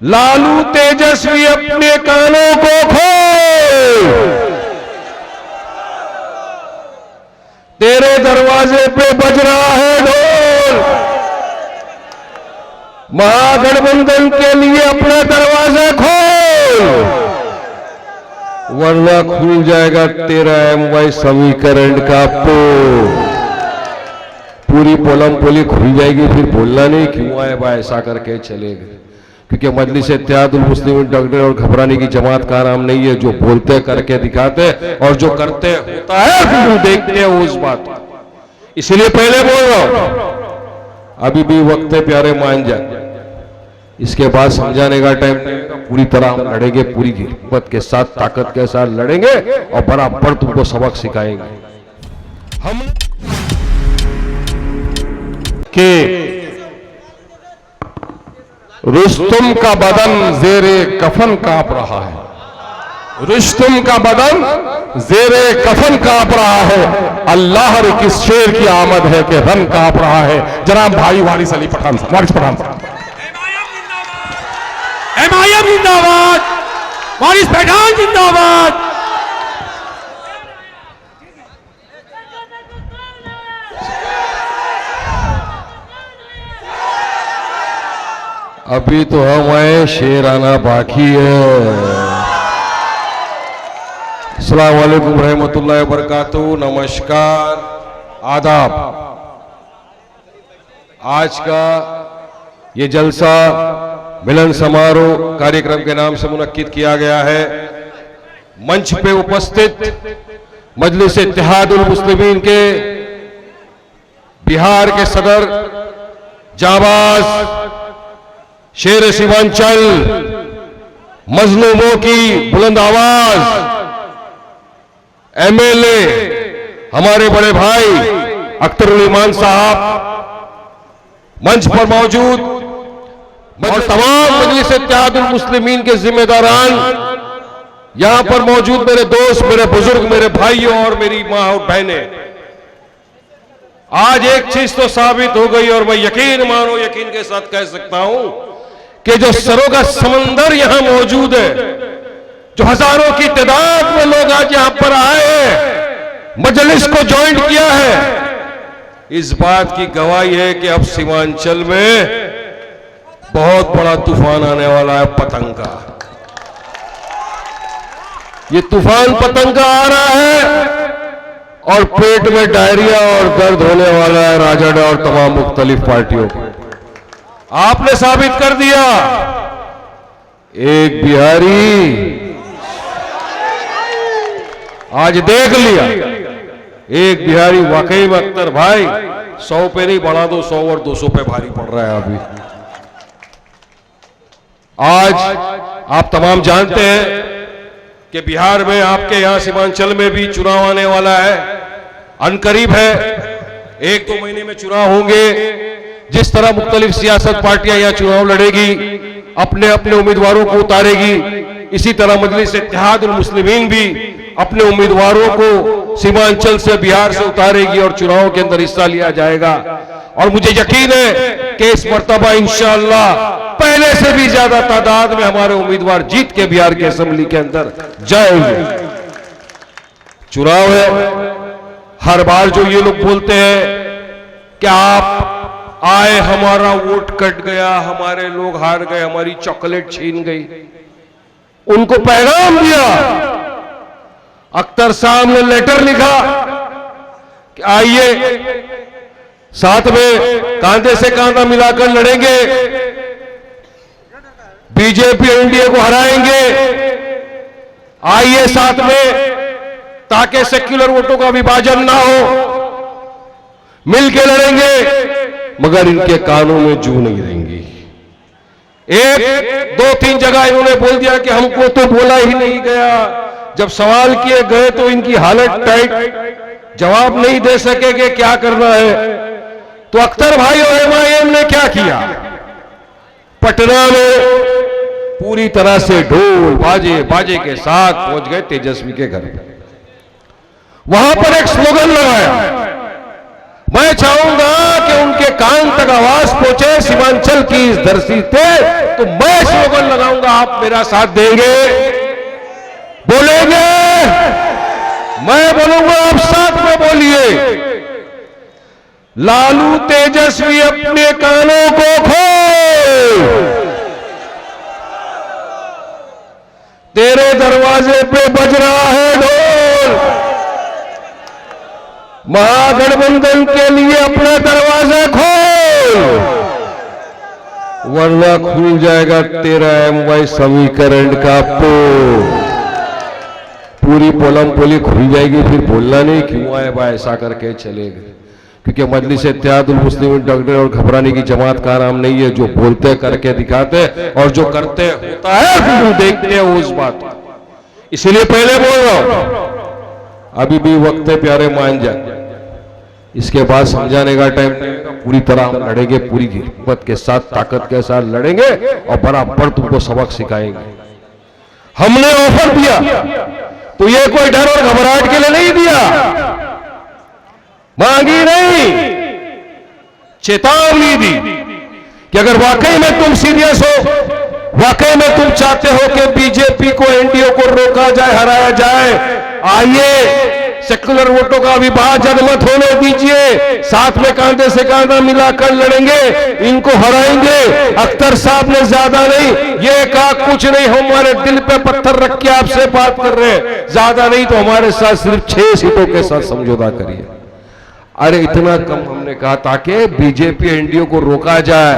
लालू तेजस्वी अपने कानों को खोल, तेरे दरवाजे पे बज रहा है ढोल। महागठबंधन के लिए अपना दरवाजा खोल, वरना खुल जाएगा तेरा MY समीकरण का पोल। पूरी पोलम पोली खुल जाएगी, फिर बोलना नहीं क्यों आए बा ऐसा करके चले गए, क्योंकि मजलिस इत्तेहादुल मुस्लिमीन डरने और घबराने की जमात का नाम नहीं है। जो बोलते करके दिखाते और जो करते होता है फिर देखते हैं उस बात। इसलिए पहले बोल रहा हूं, अभी भी वक्त है प्यारे, मान जा। इसके बाद समझाने का टाइम पूरी तरह हम लड़ेंगे, पूरी हिम्मत के साथ ताकत के साथ लड़ेंगे और बराबर तुमको सबक सिखाएंगे। हम के रुस्तुम का बदन जेरे कफन कांप रहा है, रुस्तुम का बदन जेरे कफन कांप रहा है। अल्लाह रे किस शेर की आमद है कि रन कांप रहा है। जनाब भाई वारिस अली पठान साहब, वारिस पठान साहब। MIM जिंदाबाद, वारिस पठान जिंदाबाद। अभी तो हम आए, शेर आना बाकी है। अस्सलाम वालेकुम रहमतुल्लाहि व बरकातहू, नमस्कार, आदाब। आज का ये जलसा मिलन समारोह कार्यक्रम के नाम से मुनक्किद किया गया है। मंच पे उपस्थित मजलिस इत्तेहादुल मुस्लिमीन के बिहार के सदर जाबाज शेर सीमांचल, मजलूमों की बुलंद आवाज, MLA हमारे बड़े भाई अख्तरुल ईमान साहब मंच पर मौजूद और तमाम मजलिस इत्तेहादुल मुस्लिमीन के जिम्मेदारान, यहां पर मौजूद मेरे दोस्त, मेरे बुजुर्ग, मेरे भाइयों और मेरी मां और बहनें, आज एक चीज तो साबित हो गई और मैं यकीन मानो यकीन के साथ कह सकता हूं कि जो सरों का समंदर यहां मौजूद है, जो हजारों की तादाद में लोग आज यहां पर आए हैं, मजलिस को ज्वाइन किया है, इस बात की गवाही है कि अब सीमांचल में बहुत बड़ा तूफान आने वाला है, पतंग का। ये तूफान पतंग का आ रहा है और पेट में डायरिया और दर्द होने वाला है राजद और तमाम मुख्तलिफ पार्टियों को। आपने साबित कर दिया, एक बिहारी आज देख लिया, एक बिहारी वाकई में अख्तर भाई 100 पे नहीं बढ़ा दो, 100 और 200 पे भारी पड़ रहा है। अभी आज आप तमाम जानते हैं कि बिहार में आपके यहां सीमांचल में भी चुनाव आने वाला है, अनकरीब है, 1-2 महीने में चुनाव होंगे। जिस तरह मुख्तलिफ सियासत पार्टियां यहां चुनाव लड़ेगी, अपने अपने उम्मीदवारों को उतारेगी, इसी तरह मजलिस इत्तेहादुल मुस्लिमीन भी अपने उम्मीदवारों को सीमांचल से, बिहार से उतारेगी और चुनाव के अंदर हिस्सा लिया जाएगा। और मुझे यकीन है कि इस मर्तबा इंशाअल्लाह पहले से भी ज्यादा तादाद में हमारे उम्मीदवार जीत के बिहार की असेंबली के अंदर जाएंगे। चुनाव है, हर बार जो ये लोग बोलते हैं कि आप आए, हमारा वोट कट गया, हमारे लोग हार गए, हमारी चॉकलेट छीन गई, उनको पैगाम दिया। अख्तर साहब ने लेटर लिखा कि आइए साथ में कांधे से कांधा मिलाकर लड़ेंगे, बीजेपी एनडीए को हराएंगे, आइए साथ में, ताकि सेक्युलर वोटों का विभाजन ना हो, मिलके लड़ेंगे, मगर इनके कानों में जू नहीं रहेंगी। 1-2-3 जगह इन्होंने बोल दिया कि हमको तो बोला ही नहीं गया, जब सवाल किए गए तो इनकी हालत टाइट, जवाब नहीं दे सके कि क्या करना है। तो अख्तर भाई और MIM ने क्या किया, पटना में पूरी तरह से ढोल बाजे के साथ पहुंच गए तेजस्वी के घर पर। वहां पर एक स्लोगन लगाया, मैं चाहूंगा कि उनके कान तक आवाज पहुंचे सीमांचल की इस धरती पे, तो मैं स्लोगन लगाऊंगा, आप मेरा साथ देंगे, बोलेंगे? मैं बोलूंगा, आप साथ में बोलिए। लालू तेजस्वी अपने कानों को खोल, तेरे दरवाजे पे बज रहा है ढोल। महागठबंधन के लिए अपना दरवाजा खोल, वरना खुल जाएगा तेरा MY समीकरण का पोल। पूरी पोलम पोली खुल जाएगी, फिर बोलना नहीं क्यों आए बा, ऐसा करके चले गए। क्योंकि मजलिस-ए-इत्तेहादुल मुस्लिमीन डरने और घबराने की जमात का नाम नहीं है। जो बोलते करके दिखाते और जो करते होता है, फिर देखते हैं उस बात। इसलिए पहले बोल रहा हूं, अभी भी वक्त है प्यारे, मान जाए। इसके बाद समझाने का टाइम नहीं, पूरी तरह हम लड़ेंगे, पूरी हिम्मत के साथ, ताकत के साथ लड़ेंगे और बराबर तुमको सबक सिखाएंगे। हमने ऑफर दिया तो ये कोई डर और घबराहट के लिए नहीं दिया, मांगी नहीं, चेतावनी दी कि अगर वाकई में तुम सीरियस हो, वाकई में तुम चाहते हो कि बीजेपी को, एनडीए को रोका जाए, हराया जाए, आइए सेक्युलर वोटों का विभाजन मत होने दीजिए, साथ में कांधे से कांधा मिलाकर लड़ेंगे, इनको हराएंगे। अख्तर साहब ने ज्यादा नहीं ये कहा, कुछ नहीं, हमारे दिल पे पत्थर रख के आपसे बात कर रहे हैं, ज्यादा नहीं तो हमारे साथ सिर्फ 6 सीटों के साथ समझौता करिए। अरे इतना कम हमने कहा ताकि बीजेपी एनडीए को रोका जाए,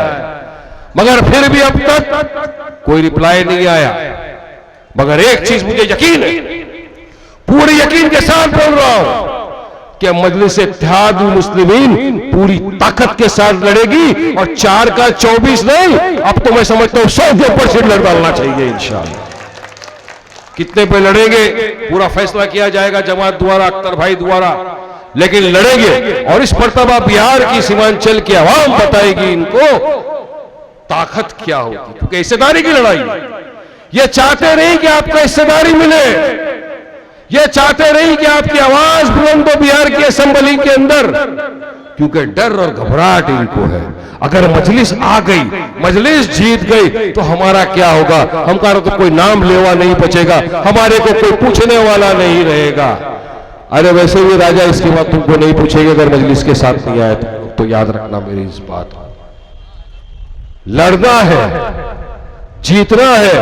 मगर फिर भी अब तक कोई रिप्लाई नहीं आया। मगर एक चीज मुझे यकीन है, पूरे यकीन के साथ बोल रहा हूं कि मजलिस-ए-इत्तेहादुल मुस्लिमीन पूरी ताकत के साथ लड़ेगी और 4 का 24 नहीं, अब तो मैं समझता हूं 100% लड़ डालना चाहिए इंशाअल्लाह। कितने पे लड़ेंगे पूरा फैसला किया जाएगा जमात द्वारा, अख्तर भाई द्वारा, लेकिन लड़ेंगे। और इस मर्तबा बिहार की सीमांचल की आवाम बताएगी इनको ताकत क्या होगी, क्योंकि हिस्सेदारी की लड़ाई। ये चाहते नहीं कि आपको हिस्सेदारी मिले, ये चाहते नहीं कि आपकी आवाज बुलंद हो बिहार की असेंबली के अंदर, क्योंकि डर और घबराहट इनको है। अगर मजलिस आ गई, मजलिस जीत गई, तो हमारा क्या होगा? हमारा तो कोई नाम लेवा नहीं बचेगा, हमारे को कोई पूछने वाला नहीं रहेगा। अरे वैसे भी राजा इसके बाद तुमको नहीं पूछेगा अगर मजलिस के साथ नहीं आए तो याद रखना मेरी इस बात। लड़ना है, जीतना है,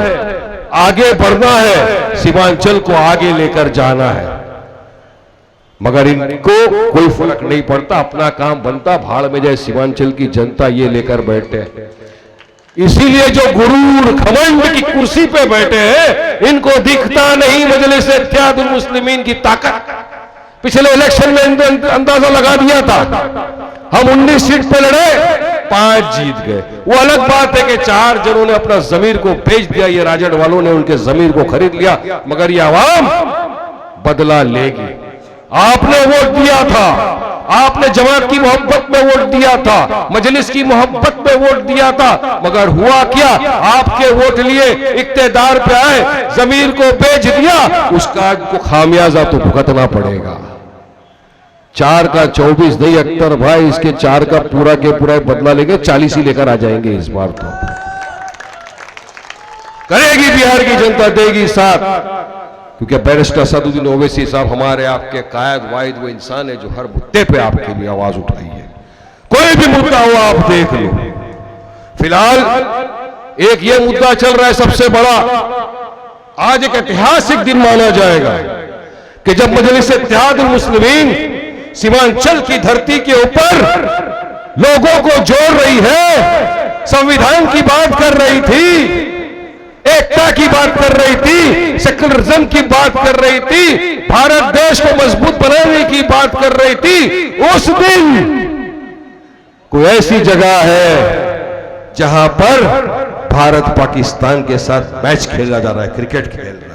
आगे बढ़ना है, सीमांचल को आगे लेकर जाना है। मगर इनको कोई फर्क नहीं पड़ता, अपना काम बनता, भाड़ में जाए सीमांचल की जनता, ये लेकर बैठे हैं। इसीलिए जो गुरूर घमंड की कुर्सी पे बैठे हैं, इनको दिखता नहीं मजलिस-ए-इत्तेहादुल मुस्लिमीन की ताकत। पिछले इलेक्शन में अंदाजा लगा दिया था, हम 19 सीट पे लड़े, 5 जीत गए। वो अलग बात है कि 4 जनों ने अपना जमीर को बेच दिया, ये राजड़ वालों ने उनके जमीर को खरीद लिया, मगर ये आवाम बदला लेगी। आपने वोट दिया था, आपने जमात की मोहब्बत में वोट दिया था, मजलिस की मोहब्बत में वोट दिया था, मगर हुआ क्या? आपके वोट लिए इक्तेदार पे आए, जमीर को बेच दिया, उसका आपको खामियाजा तो भुगतना पड़ेगा। 4 का 24 नहीं अख्तर भाई, इसके 4 का पूरा के पूरा बदला लेंगे, 40 ही लेकर आ जाएंगे इस बार। तो करेगी बिहार की जनता, देगी साथ, क्योंकि बैरिस्टर असदुद्दीन ओवैसी साहब हमारे आपके कायद वाहिद वो इंसान है जो हर मुद्दे पे आपके लिए आवाज उठाई है। कोई भी मुद्दा हो आप देख लो। फिलहाल एक ये मुद्दा चल रहा है सबसे बड़ा, आज एक ऐतिहासिक दिन माना जाएगा कि जब मजलिस-ए-इत्तेहादुल मुस्लिमीन सीमांचल की धरती के ऊपर लोगों को जोड़ रही है, संविधान की बात कर रही थी, एकता की बात कर रही थी, सेक्युलरिज्म की बात कर रही थी, भारत देश को मजबूत बनाने की बात कर रही थी। उस दिन कोई ऐसी जगह है जहां पर भारत पाकिस्तान के साथ मैच खेला जा रहा है, क्रिकेट खेल रहा है।